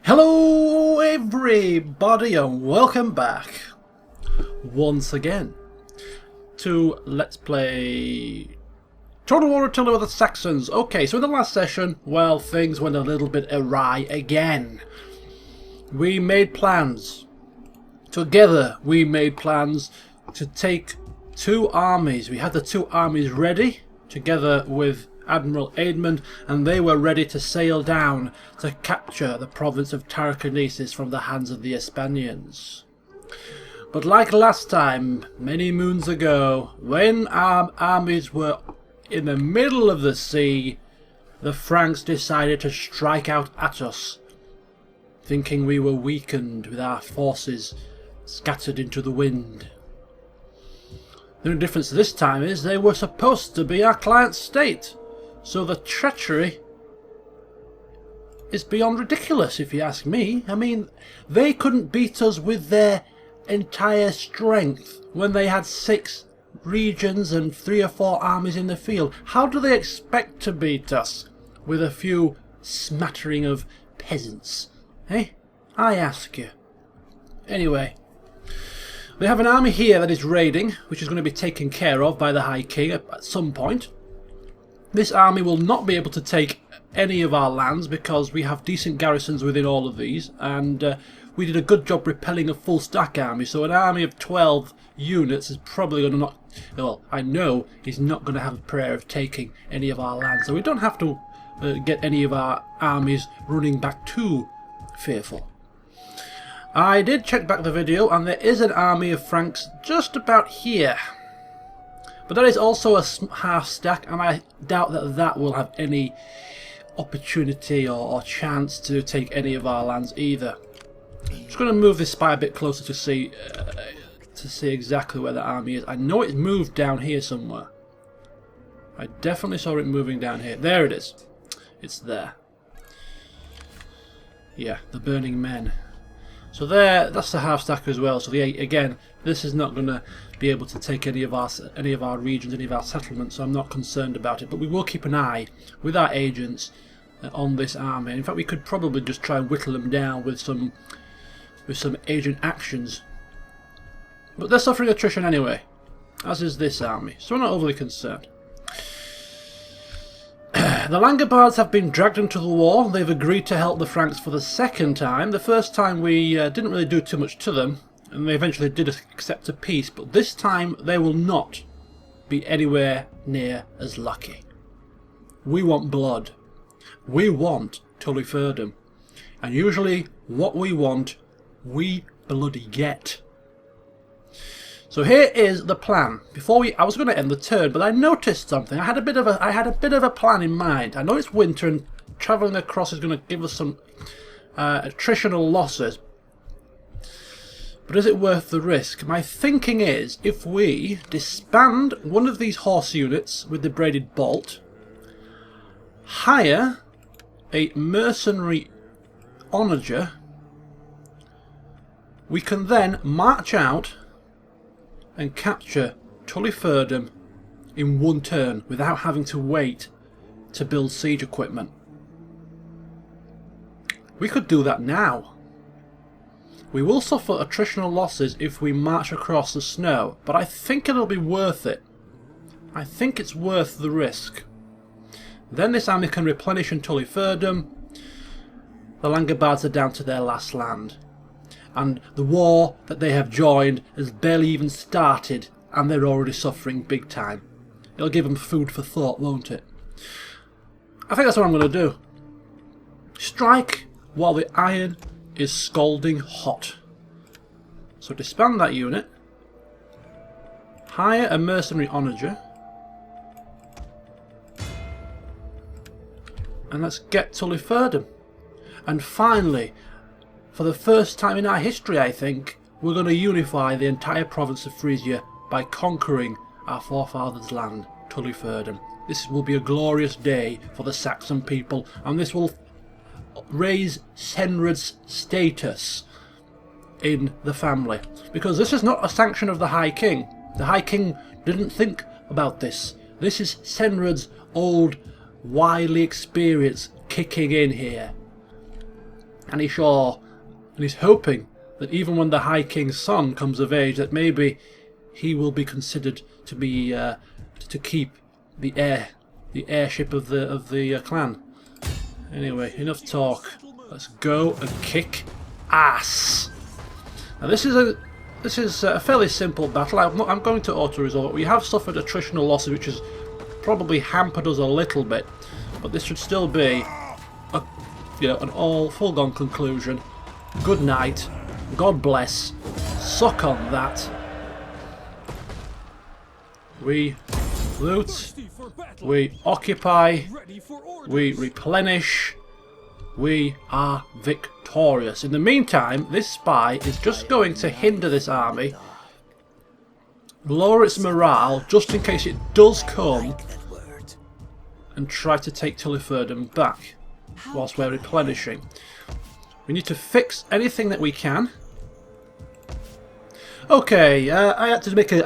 Hello everybody and welcome back once again to Let's Play Total War Attila with the Saxons. Okay, so in the last session, well, things went a little bit awry again. We made plans. Together we made plans to take two armies. We had the two armies ready together with Admiral Aidmund, and they were ready to sail down to capture the province of Tarraconensis from the hands of the Hispanians. But like last time, many moons ago, when our armies were in the middle of the sea, the Franks decided to strike out at us, thinking we were weakened with our forces scattered into the wind. The only difference this time is they were supposed to be our client state. So the treachery is beyond ridiculous, if you ask me. I mean, they couldn't beat us with their entire strength when they had 6 regions and 3 or 4 armies in the field. How do they expect to beat us with a few smattering of peasants? Eh? I ask you. Anyway, we have an army here that is raiding, which is going to be taken care of by the High King at some point. This army will not be able to take any of our lands because we have decent garrisons within all of these, and we did a good job repelling a full stack army, so an army of 12 units is probably going to not, well, I know is not going to have a prayer of taking any of our lands, so we don't have to get any of our armies running back too fearful. I did check back the video, and there is an army of Franks just about here. But that is also a half stack, and I doubt that that will have any opportunity or chance to take any of our lands either. I'm just going to move this spy a bit closer to see exactly where the army is. I know it's moved down here somewhere. I definitely saw it moving down here. There it is. It's there. Yeah, the Burning Men. So there, that's the half stack as well. So again, this is not going to be able to take any of our regions, any of our settlements. So I'm not concerned about it. But we will keep an eye with our agents on this army. In fact, we could probably just try and whittle them down with some agent actions. But they're suffering attrition anyway, as is this army. So we're not overly concerned. The Langobards have been dragged into the war. They've agreed to help the Franks for the second time. The first time we didn't really do too much to them, and they eventually did accept a peace, but this time they will not be anywhere near as lucky. We want blood. We want Tulliferdum. And usually what we want, we bloody get. So here is the plan. I was going to end the turn, but I noticed something. I had a bit of a plan in mind. I know it's winter and travelling across is going to give us some attritional losses. But is it worth the risk? My thinking is, if we disband one of these horse units with the braided bolt, hire a mercenary onager, we can then march out and capture Tulliferdum in one turn without having to wait to build siege equipment. We could do that now. We will suffer attritional losses if we march across the snow, but I think it'll be worth it. I think it's worth the risk. Then this army can replenish in Tulliferdum. The Langobards are down to their last land. And the war that they have joined has barely even started, and they're already suffering big time. It'll give them food for thought, won't it? I think that's what I'm going to do. Strike while the iron is scalding hot. So disband that unit. Hire a mercenary onager. And let's get Tulliferdum. And finally, for the first time in our history, I think, we're going to unify the entire province of Frisia by conquering our forefathers' land, Tulliferdum. This will be a glorious day for the Saxon people, and this will raise Senrad's status in the family. Because this is not a sanction of the High King. The High King didn't think about this. This is Senrad's old wily experience kicking in here. And he's sure, and he's hoping that even when the High King's son comes of age, that maybe he will be considered to be to keep the heirship of the clan. Anyway, enough talk. Let's go and kick ass. Now this is a fairly simple battle. I'm going to auto-resolve it. We have suffered attritional losses, which has probably hampered us a little bit, but this should still be an all full-gone conclusion. Good night. God bless. Suck on that. We loot. We occupy. We replenish. We are victorious. In the meantime, this spy is just going to hinder this army, lower its morale just in case it does come, and try to take Tilliferdum back whilst we're replenishing. We need to fix anything that we can. Okay, I had to make an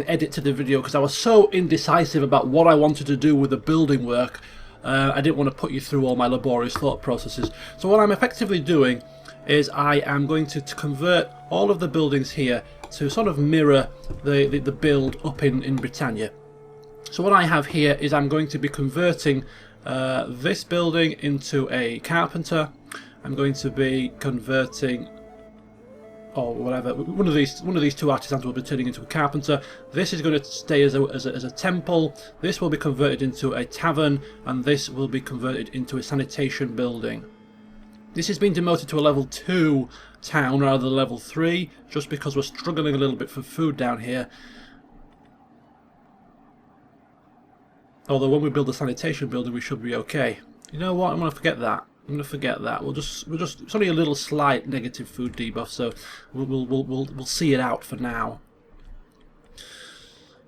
edit to the video because I was so indecisive about what I wanted to do with the building work. I didn't want to put you through all my laborious thought processes. So what I'm effectively doing is I am going to convert all of the buildings here to sort of mirror the build up in Britannia. So what I have here is I'm going to be converting this building into a carpenter. I'm going to be converting, or whatever, one of these two artisans will be turning into a carpenter. This is going to stay as a temple. This will be converted into a tavern, and this will be converted into a sanitation building. This has been demoted to a level 2 town rather than level 3, just because we're struggling a little bit for food down here. Although when we build the sanitation building, we should be okay. You know what? I'm going to forget that. I'm going to forget that. We'll just. It's only a little slight negative food debuff, so we'll see it out for now.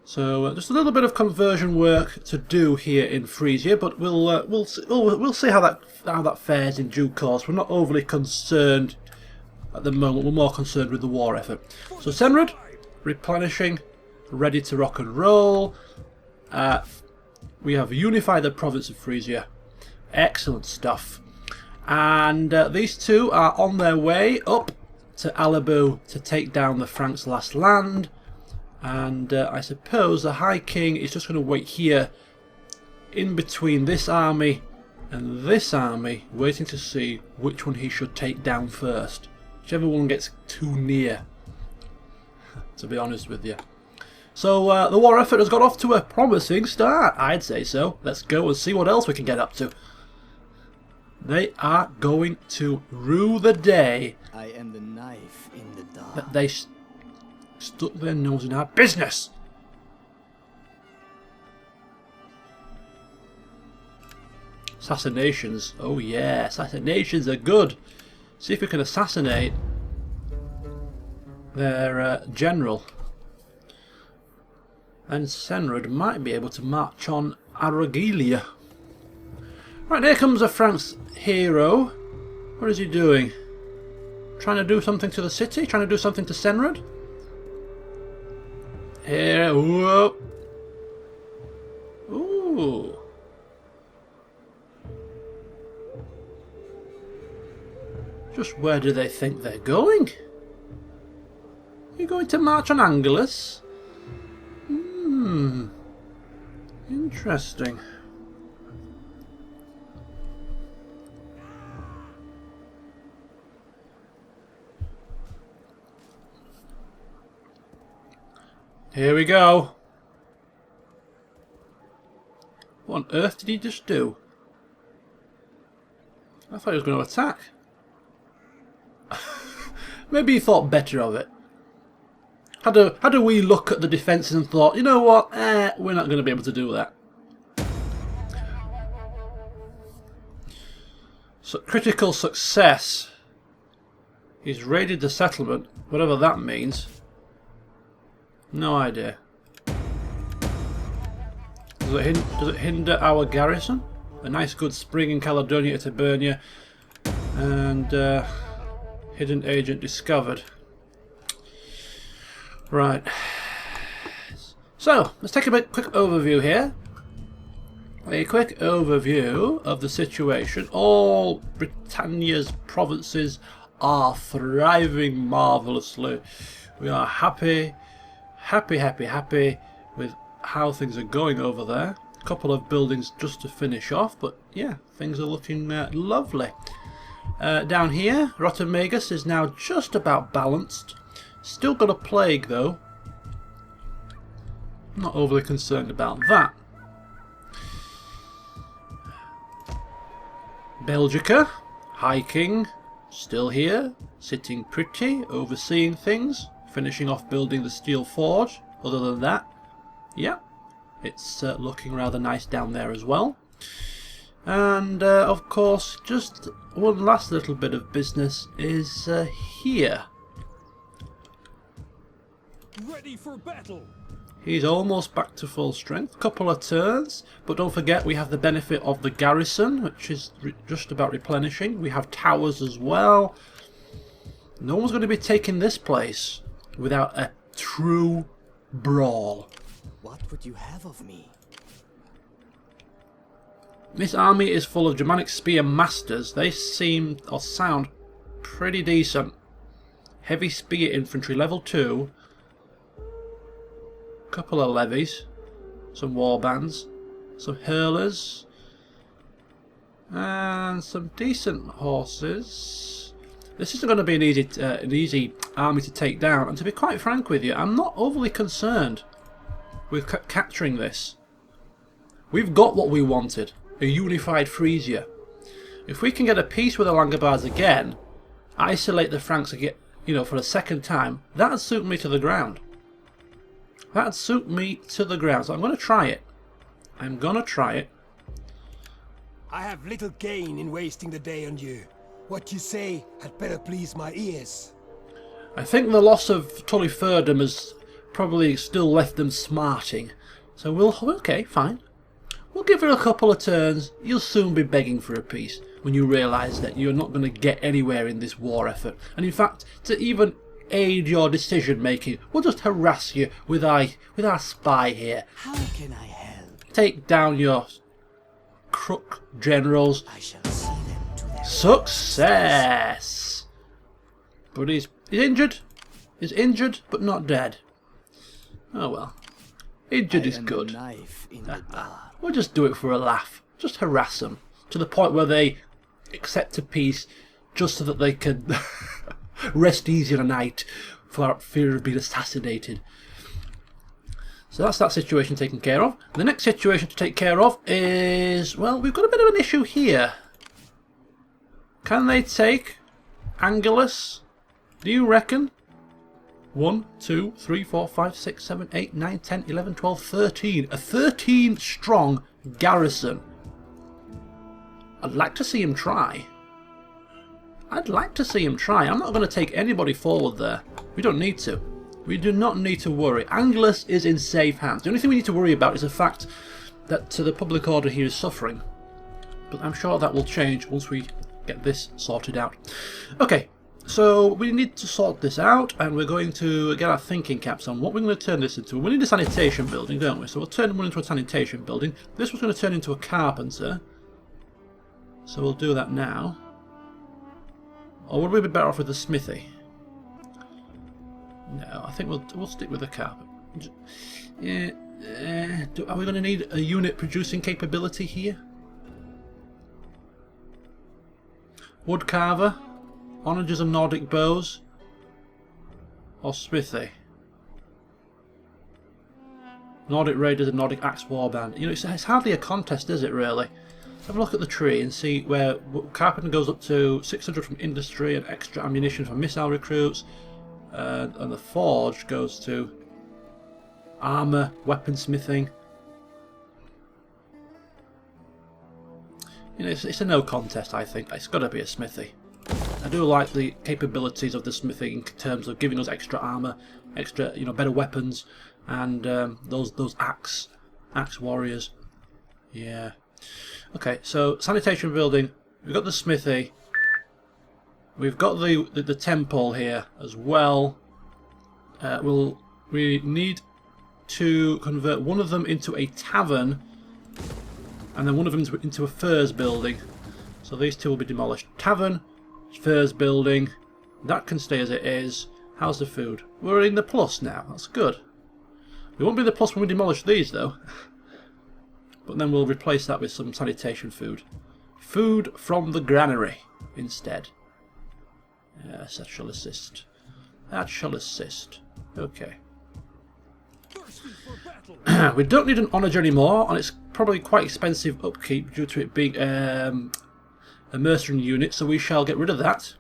So just a little bit of conversion work to do here in Frisia, but we'll see how that fares in due course. We're not overly concerned at the moment. We're more concerned with the war effort. So Senrad, replenishing, ready to rock and roll. We have unified the province of Frisia. Excellent stuff. And these two are on their way up to Alabu to take down the Franks' last land. And I suppose the High King is just going to wait here in between this army and this army, waiting to see which one he should take down first. Whichever one gets too near, to be honest with you. So the war effort has got off to a promising start, I'd say so. Let's go and see what else we can get up to. They are going to rue the day I am the knife in the dark. that they stuck their nose in our business. Assassinations. Oh yeah, assassinations are good. See if we can assassinate their general. And Senrad might be able to march on Aragilia. Right, here comes a Franks hero. What is he doing? Trying to do something to the city? Trying to do something to Senrad? Here, whoa. Ooh. Just where do they think they're going? You're going to march on Angelus? Interesting. Here we go. What on earth did he just do? I thought he was going to attack. Maybe he thought better of it. Had a wee look at the defences and thought, you know what, we're not going to be able to do that. So critical success. He's raided the settlement, whatever that means. No idea. Does it hinder our garrison? A nice good spring in Caledonia to Hibernia. And hidden agent discovered. Right. So, let's take a quick overview here. A quick overview of the situation. All Britannia's provinces are thriving marvellously. We are happy with how things are going over there. A couple of buildings just to finish off, but yeah, things are looking lovely. Down here, Rotamagus is now just about balanced. Still got a plague though. Not overly concerned about that. Belgica, High King, still here, sitting pretty, overseeing things, finishing off building the steel forge. Other than that, yeah, it's looking rather nice down there as well. And of course, just one last little bit of business is here. Ready for battle. He's almost back to full strength. Couple of turns, but don't forget we have the benefit of the garrison, which is just about replenishing. We have towers as well. No one's going to be taking this place without a true brawl. What would you have of me? This army is full of Germanic spear masters. They seem or sound pretty decent. Heavy spear infantry, level 2. Couple of levies, some warbands, some hurlers, and some decent horses. This isn't going to be an easy army to take down, and to be quite frank with you, I'm not overly concerned with capturing this. We've got what we wanted, a unified Frisia. If we can get a peace with the Langobards again, isolate the Franks again, for a second time, that'd suit me to the ground. That'd suit me to the ground. So I'm going to try it. I'm going to try it. I have little gain in wasting the day on you. What you say had better please my ears. I think the loss of Tully Ferdam has probably still left them smarting. So okay, fine. We'll give it a couple of turns. You'll soon be begging for a peace when you realise that you're not going to get anywhere in this war effort. And in fact, to even aid your decision making, we'll just harass you with our spy here. How can I help? Take down your crook generals. I shall see them to their Success! But he's injured. He's injured, but not dead. Oh well. Injured is good. Knife in the dark. We'll just do it for a laugh. Just harass them to the point where they accept a peace, just so that they can rest easy tonight for fear of being assassinated. So that's that situation taken care of. The next situation to take care of is, well, we've got a bit of an issue here. Can they take Angelus? Do you reckon? 1, 2, 3, 4, 5, 6, 7, 8, 9, 10, 11, 12, 13. A 13 strong garrison. I'd like to see him try. I'd like to see him try. I'm not going to take anybody forward there. We don't need to. We do not need to worry. Angelus is in safe hands. The only thing we need to worry about is the fact that the public order here is suffering. But I'm sure that will change once we get this sorted out. Okay, so we need to sort this out, and we're going to get our thinking caps on what we're going to turn this into. We need a sanitation building, don't we? So we'll turn one into a sanitation building. This was going to turn into a carpenter. So we'll do that now. Or would we be better off with the smithy? No, I think we'll stick with the carpet. Yeah, are we going to need a unit producing capability here? Wood carver, onagers and Nordic bows, or smithy? Nordic raiders and Nordic axe warband. It's hardly a contest, is it really? Let's have a look at the tree and see where carpenter goes up to 600 from industry and extra ammunition for missile recruits. And the forge goes to armour, weaponsmithing. It's a no contest, I think. It's got to be a smithy. I do like the capabilities of the smithing in terms of giving us extra armour, extra, better weapons, and those axe warriors. Yeah. Okay, so sanitation building. We've got the smithy. We've got the temple here as well. We need to convert one of them into a tavern and then one of them's into a furs building. So these two will be demolished. Tavern, furs building, that can stay as it is. How's the food? We're in the plus now, that's good. We won't be in the plus when we demolish these though. But then we'll replace that with some sanitation food. Food from the granary instead. Yes, that shall assist. That shall assist. Okay. We don't need an onager anymore, and it's probably quite expensive upkeep due to it being a mercenary unit, so we shall get rid of that.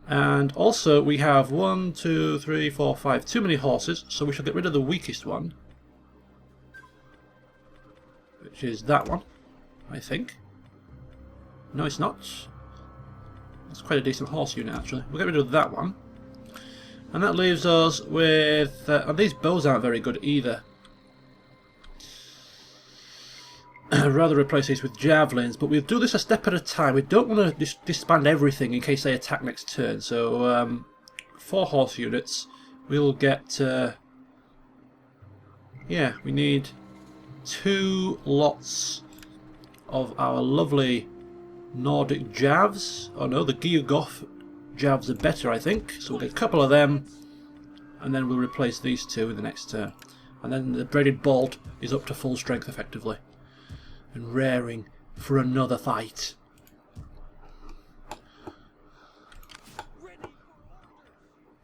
And also we have 1, 2, 3, 4, 5 too many horses, so we shall get rid of the weakest one, which is that one, I think. No, it's not. It's quite a decent horse unit actually. We'll get rid of that one. And that leaves us with... and these bows aren't very good either. I'd rather replace these with javelins, but we'll do this a step at a time. We don't want to disband everything in case they attack next turn. So 4 horse units. We'll get... yeah, we need 2 lots of our lovely Nordic javs. Oh no, the Geogoth javs are better, I think. So we'll get a couple of them, and then we'll replace these 2 in the next turn. And then the braided bolt is up to full strength effectively, and raring for another fight.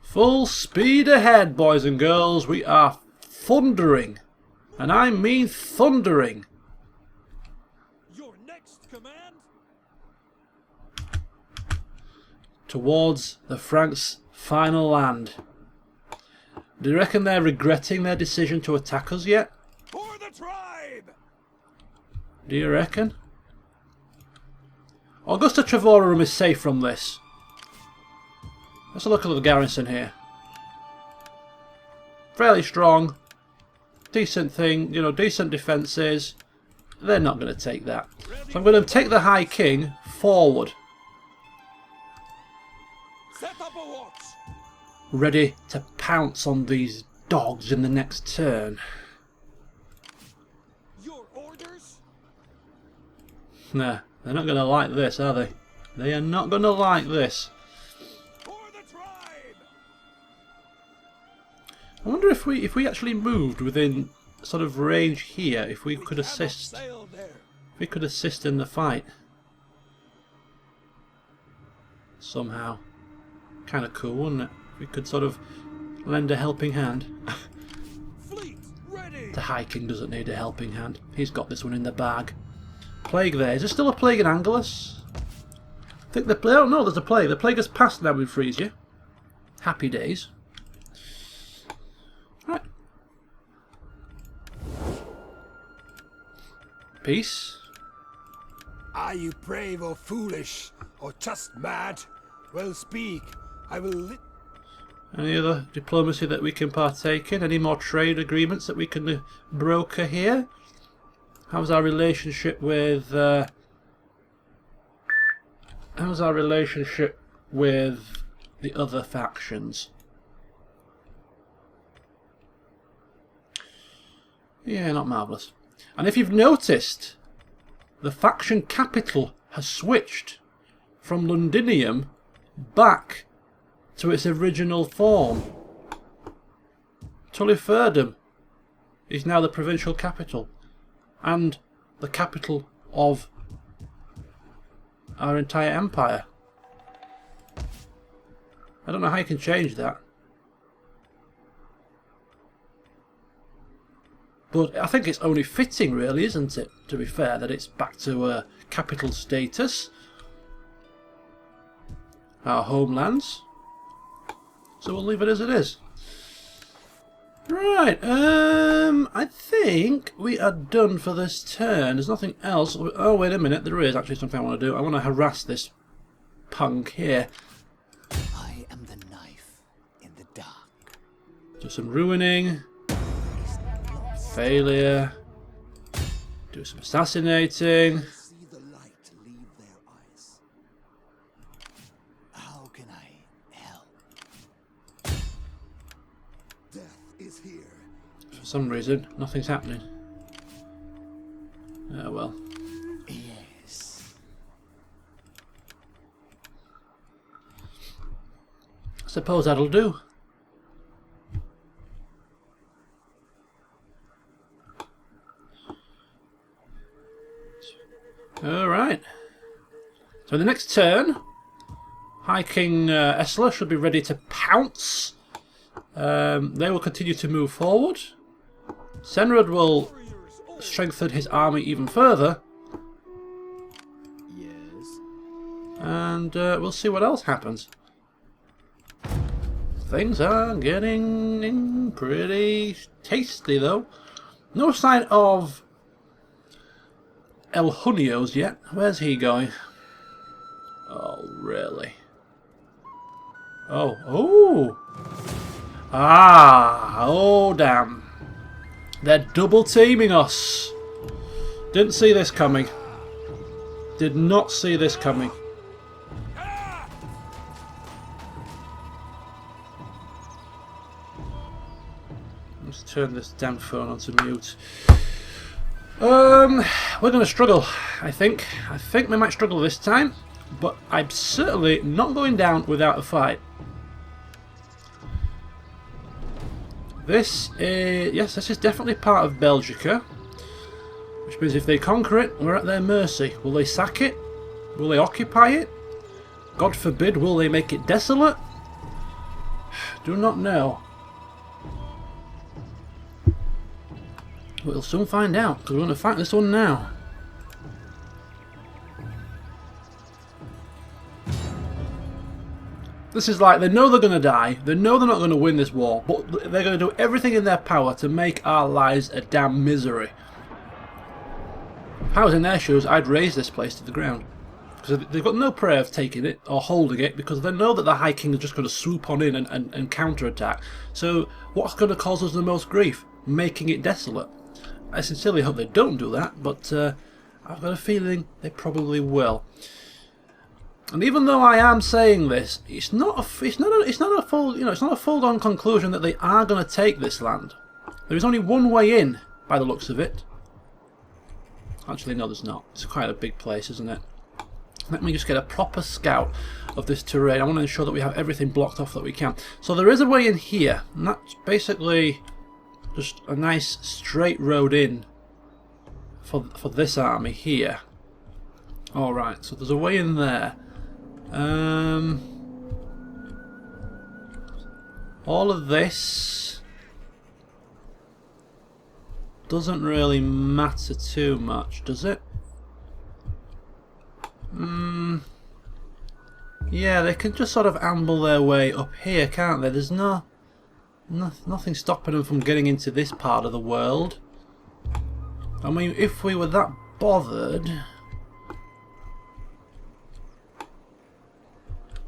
Full speed ahead, boys and girls. We are thundering, and I mean thundering. Your next command? Towards the Franks' final land. Do you reckon they're regretting their decision to attack us yet? For the tribe! Do you reckon? Augusta Trevorum is safe from this. Let's look at the garrison here. Fairly strong. Decent thing, you know, decent defences. They're not going to take that. So I'm going to take the High King forward. Set up a watch! Ready to pounce on these dogs in the next turn. Your orders? Nah, they're not going to like this, are they? They are not going to like this. For the tribe! I wonder if we actually moved within sort of range here, if we could cannot assist. sail there. If we could assist in the fight. Somehow. Kind of cool, wouldn't it? If we could sort of lend a helping hand. Fleet ready! The High King doesn't need a helping hand. He's got this one in the bag. Plague there. Is there still a plague in Angelus? I think the plague... Oh no, there's a plague. The plague has passed now in Frisia. Happy days. Right. Peace. Are you brave or foolish, or just mad? Well, speak. I will Any other diplomacy that we can partake in? Any more trade agreements that we can broker here? How's our relationship with... how's our relationship with the other factions? Yeah, not marvellous. And if you've noticed, the faction capital has switched from Londinium back to its original form. Tulliferdum is now the provincial capital and the capital of our entire empire. I don't know how you can change that. But I think it's only fitting, really, isn't it, to be fair, that it's back to capital status. Our homelands. So we'll leave it as it is. Right, I think we are done for this turn. There's nothing else. Oh, wait a minute, there is actually something I want to do. I want to harass this punk here. I am the knife in the dark. Do some ruining. Failure. Do some assassinating. See the light leave their eyes. How can I help? Death is here. For some reason, nothing's happening. Oh well. suppose that'll do. Alright. So in the next turn, High King Attila should be ready to pounce. They will continue to move forward. Senrad will strengthen his army even further. Yes. And we'll see what else happens. Things are getting pretty tasty though. No sign of El Junios yet. Where's he going? Oh, really? Oh, oh! Ah, oh damn. They're double teaming us. Didn't see this coming. Did not see this coming. Let's turn this damn phone onto mute. We're going to struggle, I think. I think we might struggle this time, but I'm certainly not going down without a fight. This is... yes, this is definitely part of Belgica, which means if they conquer it, we're at their mercy. Will they sack it? Will they occupy it? God forbid, will they make it desolate? Do not know. We'll soon find out, because we're going to fight this one now. This is like, they know they're going to die, they know they're not going to win this war, but they're going to do everything in their power to make our lives a damn misery. If I was in their shoes, I'd raise this place to the ground. Because they've got no prayer of taking it, or holding it, because they know that the High King is just going to swoop on in and counter-attack. So, what's going to cause us the most grief? Making it desolate. I sincerely hope they don't do that, but I've got a feeling they probably will. And even though I am saying this, it's not a foregone conclusion that they are going to take this land. There is only one way in, by the looks of it. Actually, no, there's not. It's quite a big place, isn't it? Let me just get a proper scout of this terrain. I want to ensure that we have everything blocked off that we can. So there is a way in here, and that's basically just a nice straight road in for this army here. Alright, so there's a way in there. All of this doesn't really matter too much, does it? Yeah, they can just sort of amble their way up here, can't they? There's nothing stopping them from getting into this part of the world. I mean, if we were that bothered...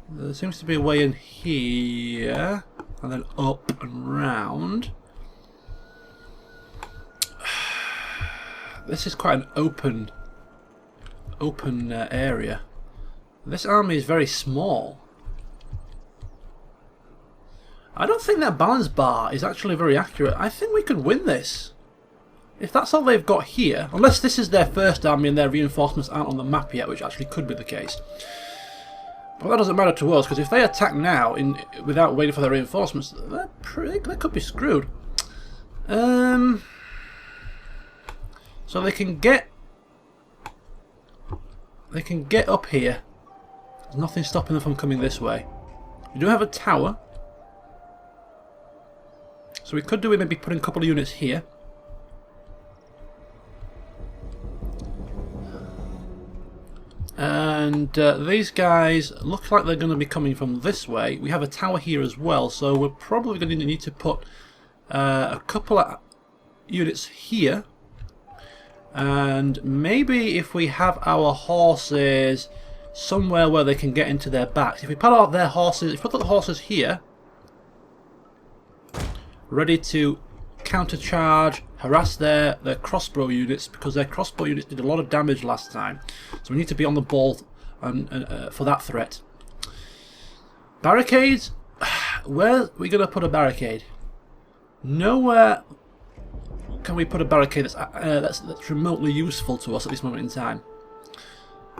there seems to be a way in here, and then up and round. This is quite an open area. This army is very small. I don't think that balance bar is actually very accurate. I think we could win this. If that's all they've got here, unless this is their first army and their reinforcements aren't on the map yet, which actually could be the case. But that doesn't matter to us, because if they attack now without waiting for their reinforcements, they could be screwed. So they can get up here. There's nothing stopping them from coming this way. We do have a tower, so we could do it maybe putting a couple of units here. And these guys look like they're going to be coming from this way. We have a tower here as well, so we're probably going to need to put a couple of units here. And maybe if we have our horses somewhere where they can get into their backs. If we put out their horses, if we put the horses here, ready to countercharge, harass their crossbow units, because their crossbow units did a lot of damage last time. So we need to be on the ball for that threat. Barricades? Where are we going to put a barricade? Nowhere can we put a barricade that's remotely useful to us at this moment in time.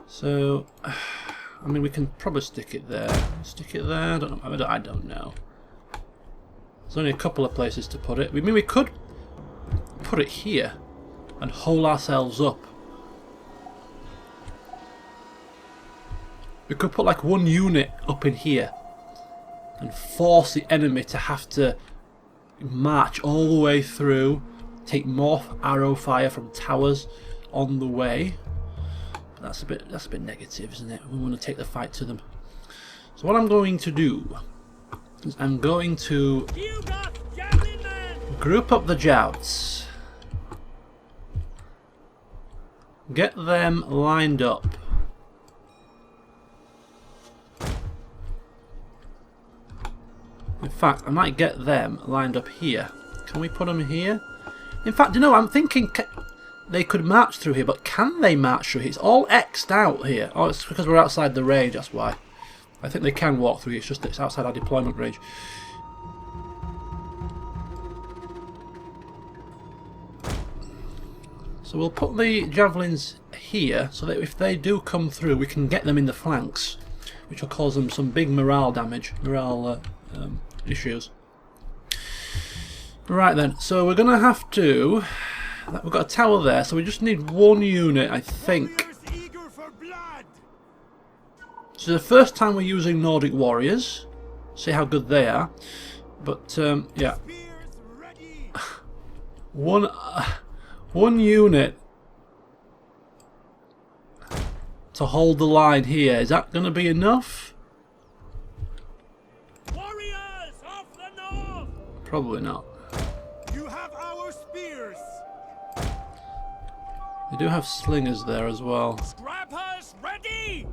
So I mean, we can probably stick it there. Stick it there? I don't know. There's only a couple of places to put it. I mean, we could put it here and hole ourselves up. We could put like one unit up in here and force the enemy to have to march all the way through, take more arrow fire from towers on the way. But that's a bit negative, isn't it? We want to take the fight to them. So what I'm going to do is I'm going to group up the jouts, get them lined up. In fact, I might get them lined up here. Can we put them here? In fact, you know, I'm thinking they could march through here, but can they march through here? It's all X'd out here. Oh, it's because we're outside the range, that's why. I think they can walk through here, it's just that it's outside our deployment range. So we'll put the javelins here, so that if they do come through, we can get them in the flanks, which will cause them some big morale damage, issues. Right then, so we're going to have to... We've got a tower there, so we just need one unit, I think. This is the first time we're using Nordic warriors. See how good they are. But, yeah. One unit to hold the line here. Is that going to be enough? Probably not. You have our spears. They do have slingers there as well. Scrappers ready.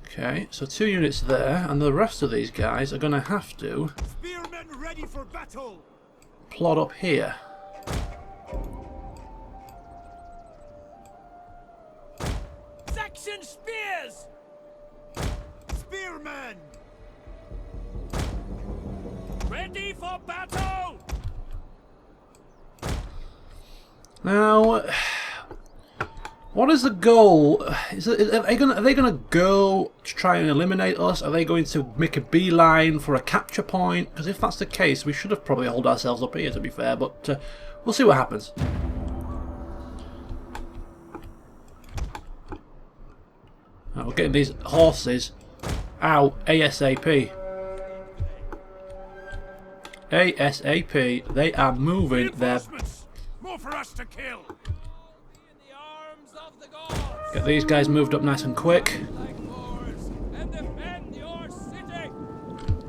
Okay, so 2 units there, and the rest of these guys are going to have to Spearmen ready for battle. plot up here. Saxon spears. Spearmen. Ready for battle! Now, what is the goal? Are they gonna go to try and eliminate us? Are they going to make a beeline for a capture point? Because if that's the case, we should have probably held ourselves up here, to be fair. But we'll see what happens. Right, we're getting these horses out ASAP. ASAP. They are moving there. More for us to kill. Get these guys moved up nice and quick.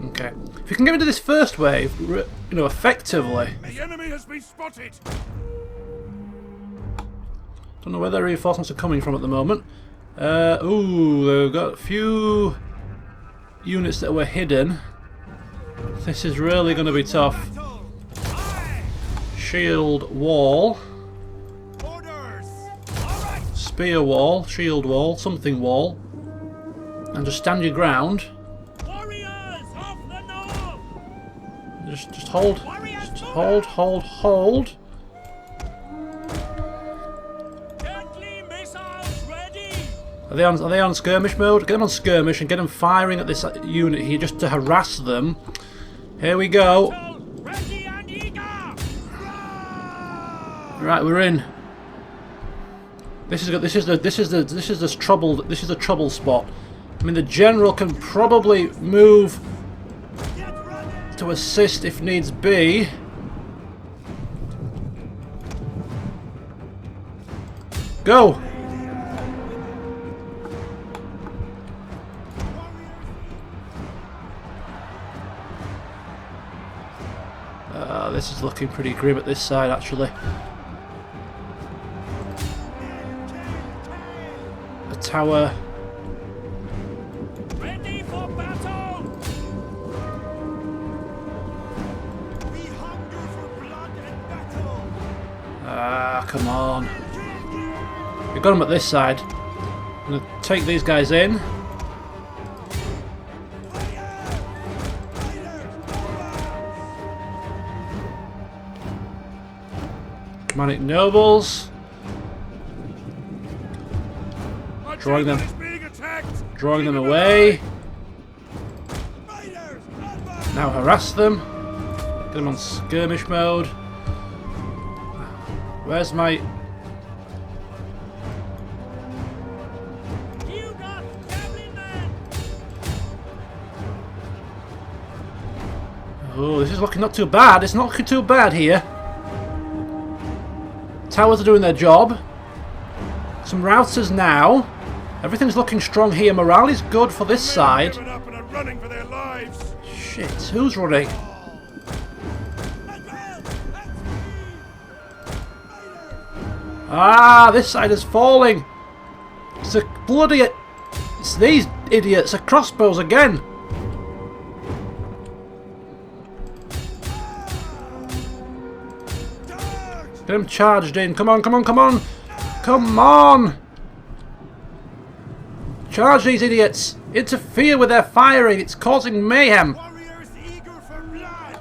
Okay. If we can get into this first wave, you know, effectively. The enemy has been spotted. Don't know where their reinforcements are coming from at the moment. Ooh, they've got a few units that were hidden. This is really going to be tough. Shield wall. Spear wall, shield wall, something wall. And just stand your ground. Just hold. Just hold. Are they on skirmish mode? Get them on skirmish and get them firing at this unit here just to harass them. Here we go. Right, we're in. This is the trouble spot. I mean, the general can probably move to assist if needs be. Go. This is looking pretty grim at this side, actually. A tower. Ready for battle. We hunger for blood and battle. Ah, come on. We've got them at this side. I'm going to take these guys in. Manic nobles. Drawing them away. Now harass them. Get them on skirmish mode. Where's my... Oh, this is looking not too bad. It's not looking too bad here. Towers are doing their job. Some routers now. Everything's looking strong here. Morale is good for this side. Shit, who's running? Ah, this side is falling. It's a bloody... It's these idiots. A crossbows again. Get him charged in. Come on, come on, come on. Come on. Charge these idiots. Interfere with their firing. It's causing mayhem. Warriors eager for blood.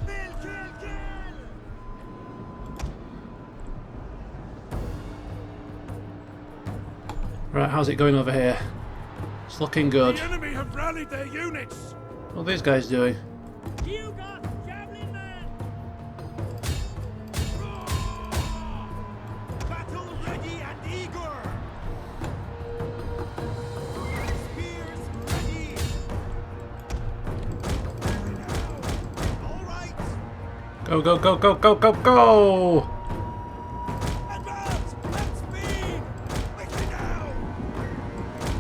Kill. Right, how's it going over here? It's looking good. The enemy have rallied their units. What are these guys doing? You got javelin men. Battle ready and eager. Spears ready. All right. Go, go, go, go, go, go, go! Advance. Let's speed. Quickly now.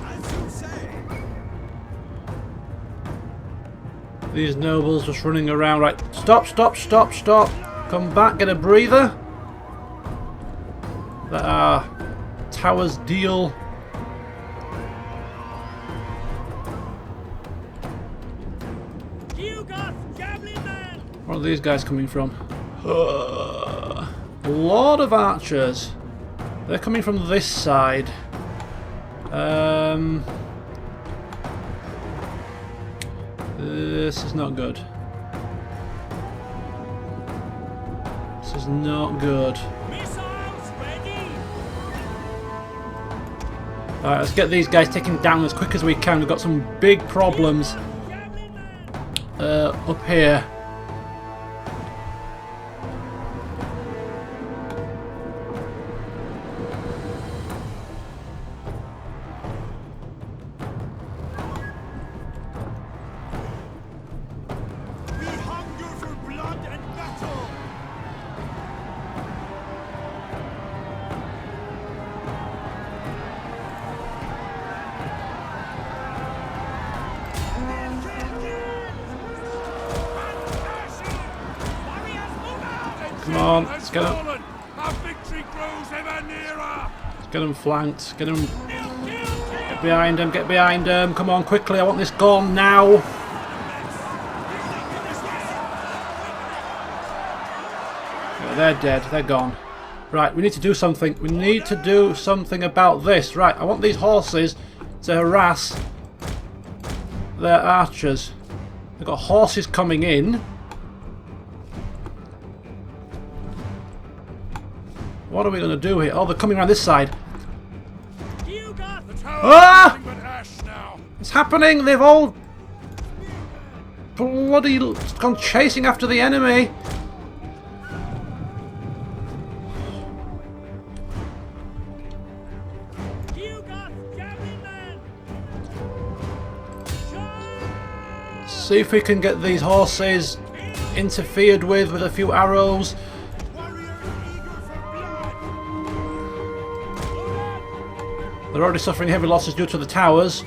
As you say. These nobles just running around. Right, stop, stop, stop, stop. Come back, get a breather. Let our towers deal. You got javelin men. Where are these guys coming from? A lot of archers. They're coming from this side. This is not good. This is not good. Missiles ready. Alright, let's get these guys taken down as quick as we can. We've got some big problems Javelin men. up here. We hunger for blood and battle. Come on, let's get them. Our victory grows ever nearer. Get them flanked. Get them. Get behind them. Get behind them. Come on, quickly. I want this gone now. Yeah, they're dead. They're gone. Right, we need to do something. We need to do something about this. Right, I want these horses to harass their archers. They've got horses coming in. What are we going to do here? Oh, they're coming around this side. You got the tower. Ah! Nothing but ash now. It's happening! They've all bloody gone chasing after the enemy. You got javelin men. See if we can get these horses interfered with a few arrows. Warriors eager for blood. They're already suffering heavy losses due to the towers.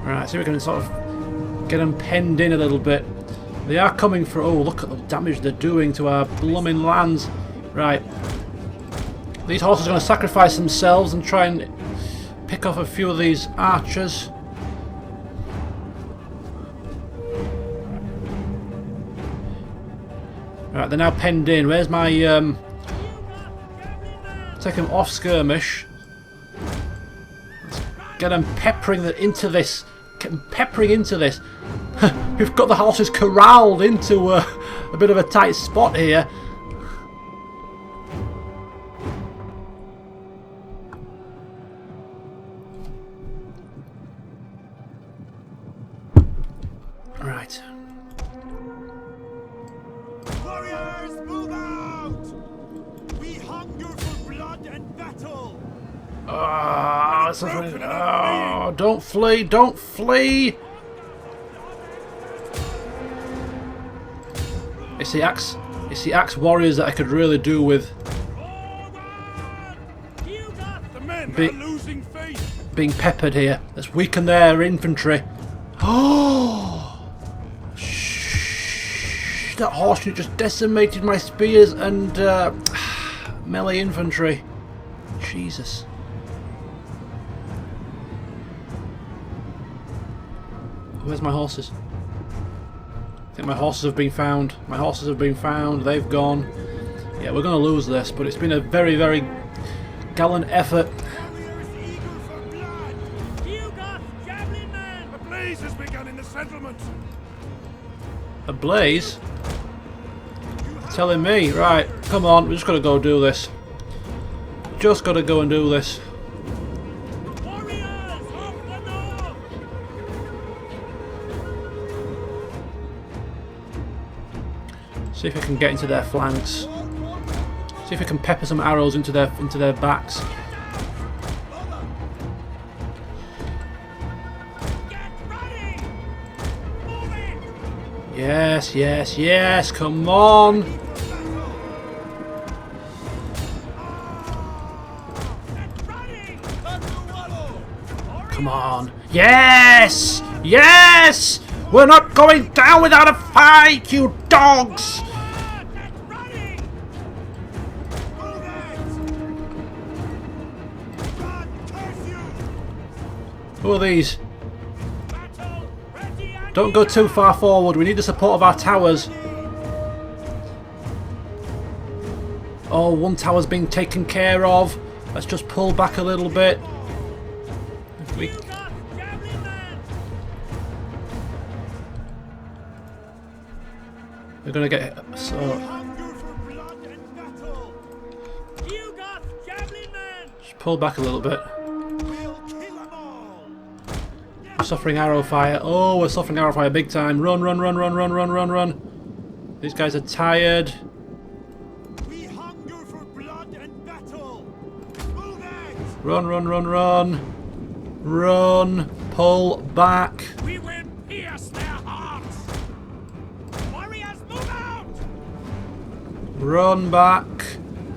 Right, see if we can sort of get them penned in a little bit. They are coming for... Oh, look at the damage they're doing to our blooming lands. Right. These horses are going to sacrifice themselves and try and pick off a few of these archers. Right, they're now penned in. Where's my... Take them off skirmish. Let's get them peppering into this. Get them peppering into this. We've got the horses corralled into a bit of a tight spot here. Right. Warriors, move out! We hunger for blood and battle! Oh, don't flee, don't flee! It's the axe warriors that I could really do with. The men are losing faith! Being peppered here. Let's weaken their infantry. Oh! Shh! That horse unit just decimated my spears and melee infantry. Jesus. Where's my horses? I think my horses have been found. My horses have been found. They've gone. Yeah, we're going to lose this, but it's been a very, very gallant effort. Warriors eager for blood! You got javelin men! A blaze has begun in the settlement! A blaze? Telling me. Right, come on. We're just got to go do this. Just got to go and do this. See if I can get into their flanks. See if I can pepper some arrows into their backs. Yes, yes, yes, come on! Come on. Yes! Yes! We're not going down without a fight, you dogs! Who are these? Don't go too far forward. We need the support of our towers. Oh, one tower's being taken care of. Let's just pull back a little bit. We're gonna get so. Just pull back a little bit. We're suffering arrow fire. Oh, we're suffering arrow fire big time. Run, run, run, run, run, run, run, run. These guys are tired. We hunger for blood and battle. Move it! Run, run, run, run. Run. Pull back. We will pierce their hearts. Warriors, move out! Run back.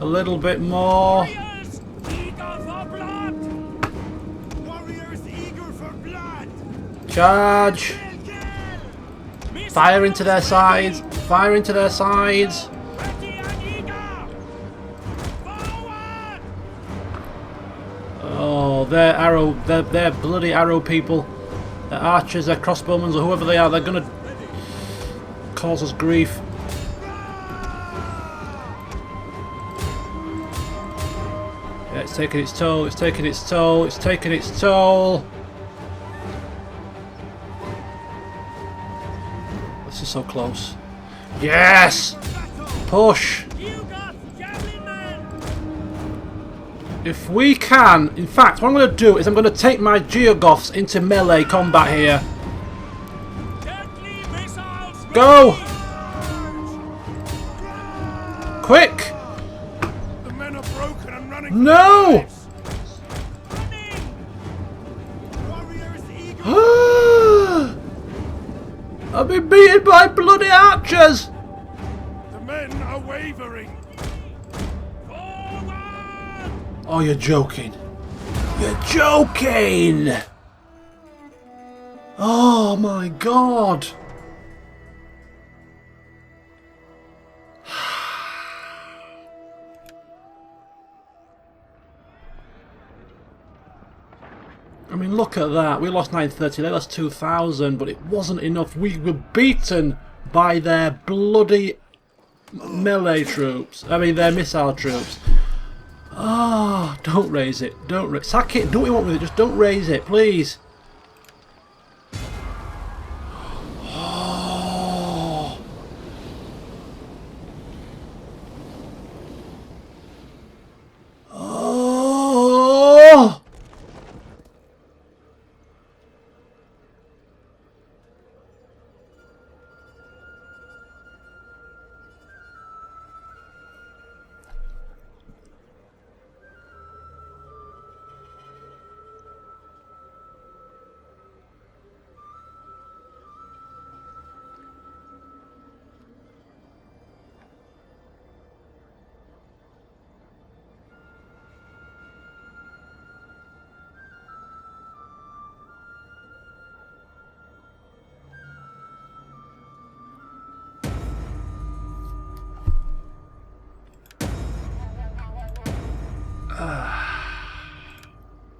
A little bit more. Warriors, eager for blood. Warriors, eager for blood. Charge. Fire into their sides. Fire into their sides. Ready and eager. Forward! Oh, they're bloody arrow people. They're archers, they're crossbowmen, or whoever they are. They're gonna cause us grief. Yeah, it's taking its toll. It's taking its toll. It's taking its toll. This is so close. Yes! Push! If we can, in fact, what I'm going to do is I'm going to take my Geogoths into melee combat here. Go! Quick! The men are broken and running. No! I've been beaten by bloody archers! The men are wavering. Oh, you're joking. You're joking! Oh my god! I mean, look at that. We lost 930, they lost 2,000, but it wasn't enough. We were beaten by their bloody melee troops. I mean, they're missile troops. Ah, don't raise it. Don't sack it. Do what you want with it. Just don't raise it, please. Oh. Oh.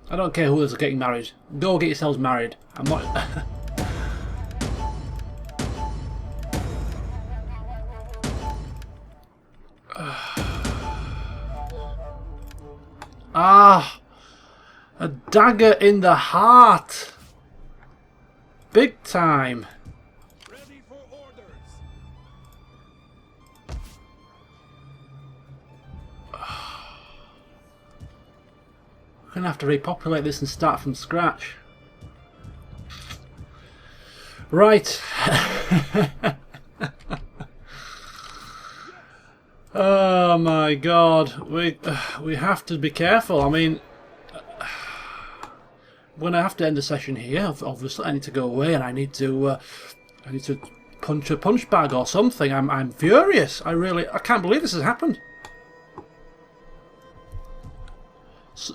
I don't care who is getting married. Go get yourselves married. I'm not. Ah, a dagger in the heart. Big time. Ready for orders. I'm gonna have to repopulate this and start from scratch. Right. Oh my god, we have to be careful. I mean, I'm gonna have to end the session here. Obviously, I need to go away, and I need to punch a punch bag or something. I'm furious. I can't believe this has happened.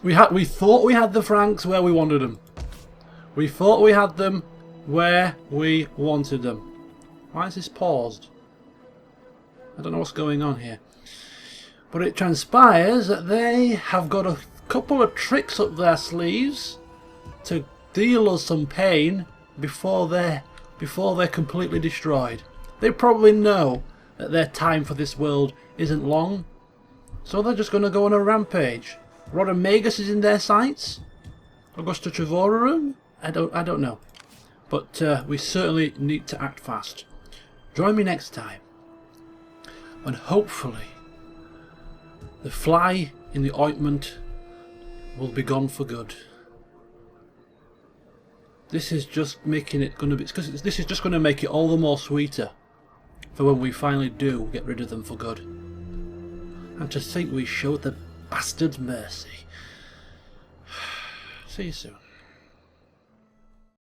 We thought we had the Franks where we wanted them. We thought we had them where we wanted them. Why is this paused? I don't know what's going on here. But it transpires that they have got a couple of tricks up their sleeves to deal us some pain before they're completely destroyed. They probably know that their time for this world isn't long, so they're just going to go on a rampage. Rodemagus is in their sights. Augusta Trevorum? I don't know. But we certainly need to act fast. Join me next time, when hopefully the fly in the ointment will be gone for good. This is just making it this is just going to make it all the more sweeter for when we finally do get rid of them for good. And to think we showed the bastards mercy. See you soon.